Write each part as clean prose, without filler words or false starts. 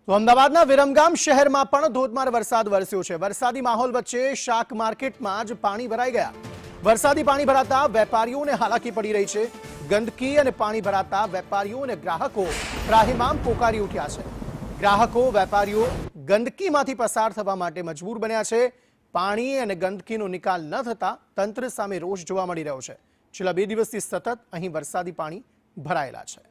તો અમદાવાદના વિરમગામ શહેરમાં પણ ધોધમાર વરસાદ વરસ્યો છે। વરસાદી માહોલ વચ્ચે શાક માર્કેટમાં જ પાણી ભરાઈ ગયા। વરસાદી પાણી ભરાતા વેપારીઓને હાલાકી પડી રહી છે। ગંદકી અને પાણી ભરાતા વેપારીઓ અને ગ્રાહકો ત્રાહિમામ પોકારી ઉઠ્યા છે। ગ્રાહકો વેપારીઓ ગંદકીમાંથી પસાર થવા માટે મજબૂર બન્યા છે। પાણી અને ગંદકીનો નિકાલ ન થતા તંત્ર સામે રોષ જોવા મળી રહ્યો છે। છેલ્લા 2 દિવસથી સતત અહીં વરસાદી પાણી ભરાયેલા છે।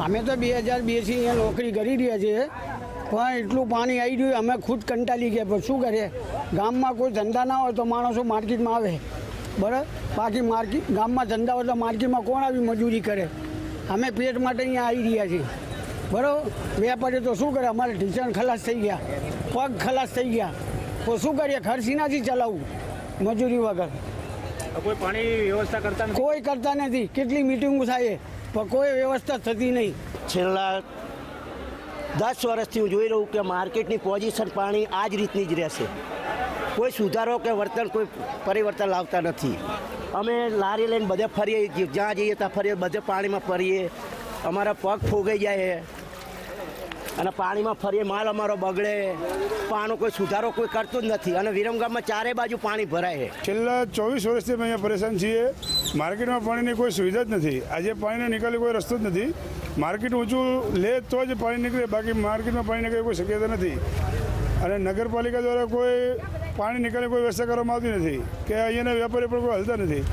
અમે તો 2002 થી અહીંયા નોકરી કરી રહ્યા છીએ, પણ એટલું પાણી આવી ગયું અમે ખુદ કંટાળી ગયા। પણ શું કરીએ, ગામમાં કોઈ ધંધા ના હોય તો માણસો માર્કેટમાં આવે, બરાબર। બાકી ગામમાં ધંધા હોય તો માર્કેટમાં કોણ આવી મજૂરી કરે? અમે પેટ માટે અહીંયા આવી રહ્યા છીએ, બરાબર। વેપારી તો શું કરે, અમારે ઢીચણ ખલાસ થઈ ગયા, પગ ખલાસ થઈ ગયા, તો શું કરીએ? ખર્ચીનાથી ચલાવવું મજૂરી વગર। કોઈ પાણી વ્યવસ્થા કરતા નથી? કોઈ કરતા નથી। કેટલી મિટિંગો થાય પણ કોઈ વ્યવસ્થા થતી નહીં। છેલ્લા 10 વર્ષથી હું જોઈ રહ્યું કે માર્કેટની પોઝિશન પાણી આ જ રીતની જ રહેશે। કોઈ સુધારો કે વર્તન, કોઈ પરિવર્તન લાવતા નથી। અમે લારી લઈને બધે ફરીએ, જ્યાં જઈએ ત્યાં ફરીએ, બધે પાણીમાં ફરીએ, અમારા પગ ફોગાઈ જાય અને પાણીમાં ફરીએ, માલ અમારો બગડે। પાનો કોઈ સુધારો કોઈ કરતું જ નથી અને વિરમગામમાં ચારે બાજુ પાણી ભરાય છે। છેલ્લા 24 વર્ષથી અમે અહીંયા પરેશાન છીએ। માર્કેટમાં પાણીની કોઈ સુવિધા જ નથી। આજે પાણીનો નિકાલનો કોઈ રસ્તો જ નથી। માર્કેટ ઊંચું લે તો જ પાણી નીકળે, બાકી માર્કેટમાં પાણી નીકળે કોઈ શક્યતા નથી। અને નગરપાલિકા દ્વારા કોઈ પાણી નિકાલની કોઈ વ્યવસ્થા કરવામાં આવતી નથી કે અહીંયાના વેપારી પણ કોઈ હલતા નથી।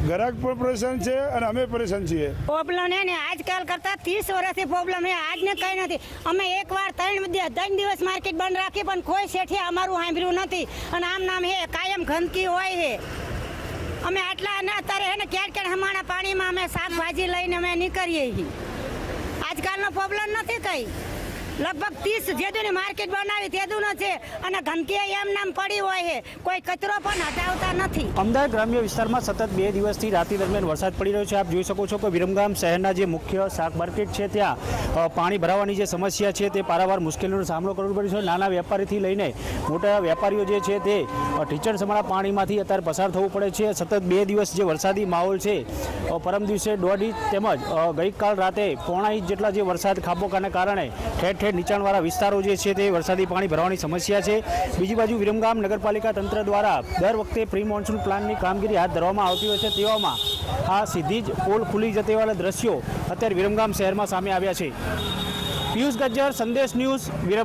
ગ્રાહક પણ પરેશાન છે અને અમે પરેશાન છીએ। પ્રોબ્લેમ હે ને આજકાલ કરતા 30 વર્ષથી પ્રોબ્લેમ હે, આજને કંઈ નથી। અમે એકવાર 3 દિવસ માર્કેટ બંધ રાખી પણ કોઈ શેઠે અમારું સાંભળ્યું નથી અને આમ નામ હે કાયમ ગંદકી હોય છે। અમે આટલા ના અત્યારે હે ને ક્યાંક હમાણા પાણીમાં અમે શાકભાજી લઈને અમે નીકળીએ છીએ। આજકાલનો પ્રોબ્લેમ નથી કંઈ। લગભગ 30 જેદુની માર્કેટ બનાવી તેદુનો છે અને ગંદકી એમ નામ પડી હોય છે, કોઈ કચરો પણ હટાવતા નથી। અમદાવાદ ગ્રામ્ય વિસ્તારમાં સતત 2 દિવસથી રાત્રિ દરમિયાન વરસાદ પડી રહ્યો છે। આપ જોઈ શકો છો કે વિરમગામ શહેરના જે મુખ્ય શાક માર્કેટ છે ત્યાં પાણી ભરાવાની જે સમસ્યા છે તે પારાવાર મુશ્કેલીનો સામનો કરવો પડ્યો છે। નાના વેપારીથી લઈને મોટા વેપારીઓ જે છે તે ઢીચણ સમાણા પાણીમાંથી અત્યારે પસાર થવું પડે છે। સતત 2 દિવસ જે વરસાદી માહોલ છે, પરમ દિવસે 1.5 ઇંચ તેમજ ગઈકાલ રાતે 0.5 ઇંચ જેટલા જે વરસાદ ખાબોકાને કારણે ઠેર નીચાણવાળા વિસ્તારો જે છે તે વરસાદી પાણી ભરવાની સમસ્યા છે। બીજી બાજુ વિરમગામ નગરપાલિકા તંત્ર દ્વારા દર વખતે પ્રી મોન્સૂન પ્લાનની કામગીરી હાથ ધરવામાં આવતી હોય છે, તેવામાં આ સીધી જ પોલ ખુલી જतेવાળા દ્રશ્યો અત્યારે વિરમગામ શહેરમાં સામે આવ્યા છે। પિયુષ ગજ્જર, સંદેશ ન્યૂઝ, વિરમગામ।